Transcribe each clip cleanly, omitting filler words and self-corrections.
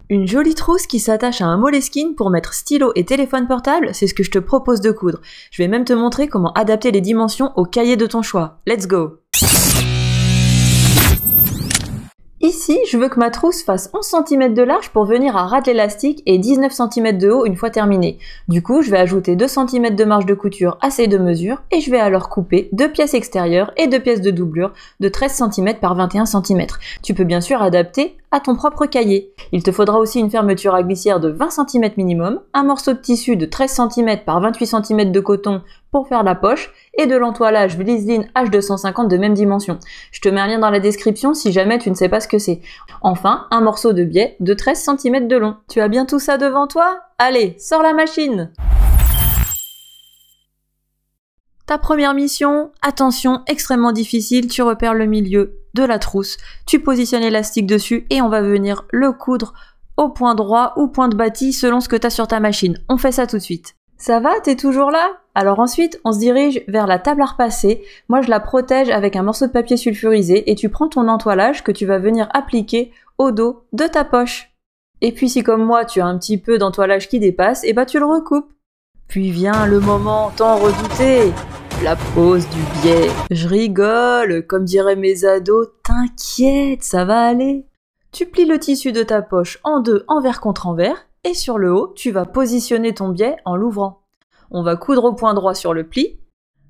Une jolie trousse qui s'attache à un Moleskine pour mettre stylo et téléphone portable, c'est ce que je te propose de coudre. Je vais même te montrer comment adapter les dimensions au cahier de ton choix. Let's go! Ici, je veux que ma trousse fasse 11 cm de large pour venir à ras de l'élastique et 19 cm de haut une fois terminée. Du coup, je vais ajouter 2 cm de marge de couture à ces deux mesures et je vais alors couper 2 pièces extérieures et 2 pièces de doublure de 13 cm par 21 cm. Tu peux bien sûr adapter à ton propre cahier. Il te faudra aussi une fermeture à glissière de 20 cm minimum, un morceau de tissu de 13 cm par 28 cm de coton pour faire la poche et de l'entoilage Vliseline H250 de même dimension. Je te mets un lien dans la description si jamais tu ne sais pas ce que c'est. Enfin, un morceau de biais de 13 cm de long. Tu as bien tout ça devant toi? Allez, sors la machine! Ta première mission, attention, extrêmement difficile, tu repères le milieu de la trousse, tu positionnes l'élastique dessus et on va venir le coudre au point droit ou point de bâti selon ce que tu as sur ta machine. On fait ça tout de suite. Ça va? T'es toujours là? Alors ensuite, on se dirige vers la table à repasser. Moi, je la protège avec un morceau de papier sulfurisé et tu prends ton entoilage que tu vas venir appliquer au dos de ta poche. Et puis si comme moi, tu as un petit peu d'entoilage qui dépasse, et tu le recoupes. Puis vient le moment tant redouté, la pose du biais. Je rigole, comme diraient mes ados, t'inquiète, ça va aller. Tu plies le tissu de ta poche en deux envers contre envers, et sur le haut, tu vas positionner ton biais en l'ouvrant. On va coudre au point droit sur le pli.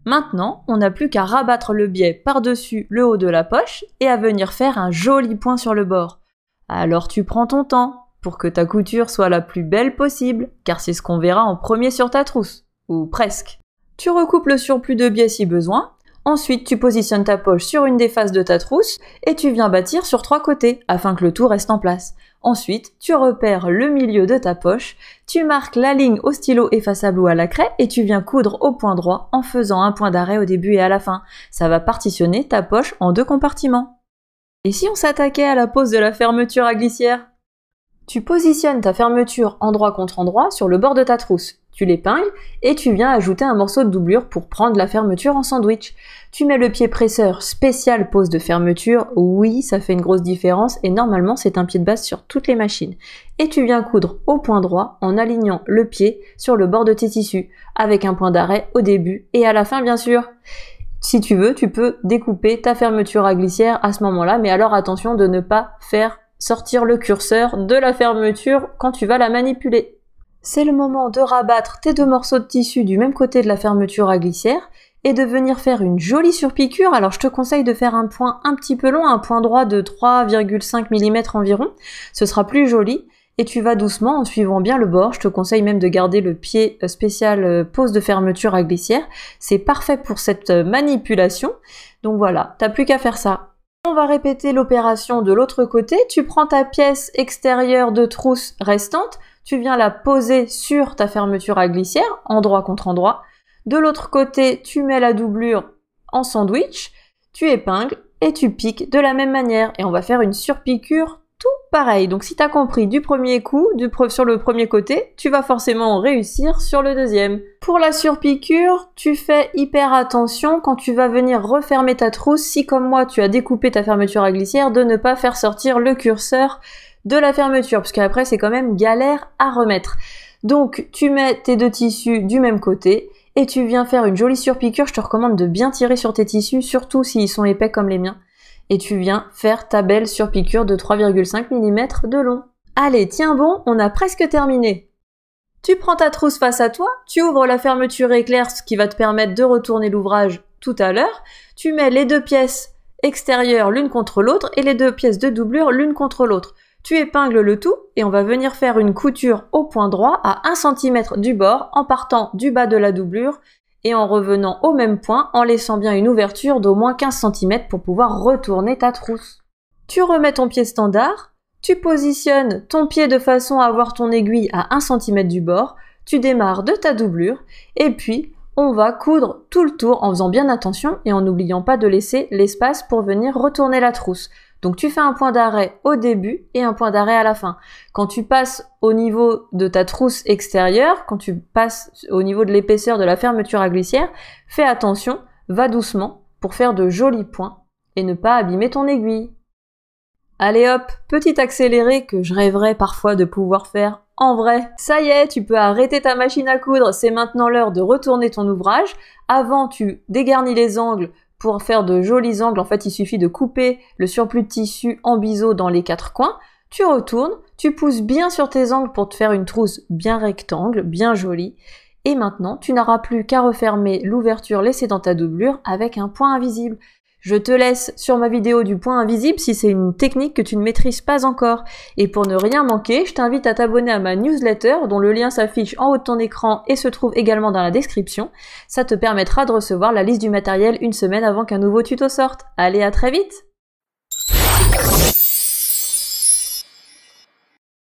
Maintenant, on n'a plus qu'à rabattre le biais par-dessus le haut de la poche et à venir faire un joli point sur le bord. Alors tu prends ton temps pour que ta couture soit la plus belle possible, car c'est ce qu'on verra en premier sur ta trousse, ou presque. Tu recoupes le surplus de biais si besoin. Ensuite, tu positionnes ta poche sur une des faces de ta trousse et tu viens bâtir sur 3 côtés afin que le tout reste en place. Ensuite, tu repères le milieu de ta poche, tu marques la ligne au stylo effaçable ou à la craie et tu viens coudre au point droit en faisant un point d'arrêt au début et à la fin. Ça va partitionner ta poche en 2 compartiments. Et si on s'attaquait à la pose de la fermeture à glissière? Tu positionnes ta fermeture endroit contre endroit sur le bord de ta trousse. Tu l'épingles et tu viens ajouter un morceau de doublure pour prendre la fermeture en sandwich. Tu mets le pied presseur spécial pose de fermeture. Oui, ça fait une grosse différence et normalement c'est un pied de base sur toutes les machines. Et tu viens coudre au point droit en alignant le pied sur le bord de tes tissus avec un point d'arrêt au début et à la fin bien sûr. Si tu veux, tu peux découper ta fermeture à glissière à ce moment-là, mais alors attention de ne pas faire sortir le curseur de la fermeture quand tu vas la manipuler. C'est le moment de rabattre tes 2 morceaux de tissu du même côté de la fermeture à glissière et de venir faire une jolie surpiqûre. Alors je te conseille de faire un point un petit peu long, un point droit de 3,5 mm environ. Ce sera plus joli et tu vas doucement en suivant bien le bord. Je te conseille même de garder le pied spécial pose de fermeture à glissière. C'est parfait pour cette manipulation. Donc voilà, t'as plus qu'à faire ça. On va répéter l'opération de l'autre côté. Tu prends ta pièce extérieure de trousse restante, tu viens la poser sur ta fermeture à glissière, endroit contre endroit. De l'autre côté, tu mets la doublure en sandwich, tu épingles et tu piques de la même manière. Et on va faire une surpiqûre tout pareil. Donc si tu as compris du premier coup, sur le premier côté, tu vas forcément réussir sur le deuxième. Pour la surpiqûre, tu fais hyper attention quand tu vas venir refermer ta trousse, si comme moi tu as découpé ta fermeture à glissière, de ne pas faire sortir le curseur de la fermeture, parce qu'après c'est quand même galère à remettre. Donc tu mets tes 2 tissus du même côté et tu viens faire une jolie surpiqûre. Je te recommande de bien tirer sur tes tissus, surtout s'ils sont épais comme les miens. Et tu viens faire ta belle surpiqûre de 3,5 mm de long. Allez, tiens bon, on a presque terminé. Tu prends ta trousse face à toi, tu ouvres la fermeture éclair, ce qui va te permettre de retourner l'ouvrage tout à l'heure. Tu mets les 2 pièces extérieures l'une contre l'autre et les 2 pièces de doublure l'une contre l'autre. Tu épingles le tout et on va venir faire une couture au point droit à 1 cm du bord en partant du bas de la doublure et en revenant au même point en laissant bien une ouverture d'au moins 15 cm pour pouvoir retourner ta trousse. Tu remets ton pied standard, tu positionnes ton pied de façon à avoir ton aiguille à 1 cm du bord, tu démarres de ta doublure et puis on va coudre tout le tour en faisant bien attention et en n'oubliant pas de laisser l'espace pour venir retourner la trousse. Donc tu fais un point d'arrêt au début et un point d'arrêt à la fin. Quand tu passes au niveau de ta trousse extérieure, quand tu passes au niveau de l'épaisseur de la fermeture à glissière, fais attention, va doucement pour faire de jolis points et ne pas abîmer ton aiguille. Allez hop, petit accéléré que je rêverais parfois de pouvoir faire en vrai. Ça y est, tu peux arrêter ta machine à coudre, c'est maintenant l'heure de retourner ton ouvrage. Avant, tu dégarnis les angles pour faire de jolis angles. En fait, il suffit de couper le surplus de tissu en biseau dans les 4 coins. Tu retournes, tu pousses bien sur tes angles pour te faire une trousse bien rectangle, bien jolie. Et maintenant, tu n'auras plus qu'à refermer l'ouverture laissée dans ta doublure avec un point invisible. Je te laisse sur ma vidéo du point invisible si c'est une technique que tu ne maîtrises pas encore. Et pour ne rien manquer, je t'invite à t'abonner à ma newsletter dont le lien s'affiche en haut de ton écran et se trouve également dans la description. Ça te permettra de recevoir la liste du matériel une semaine avant qu'un nouveau tuto sorte. Allez, à très vite!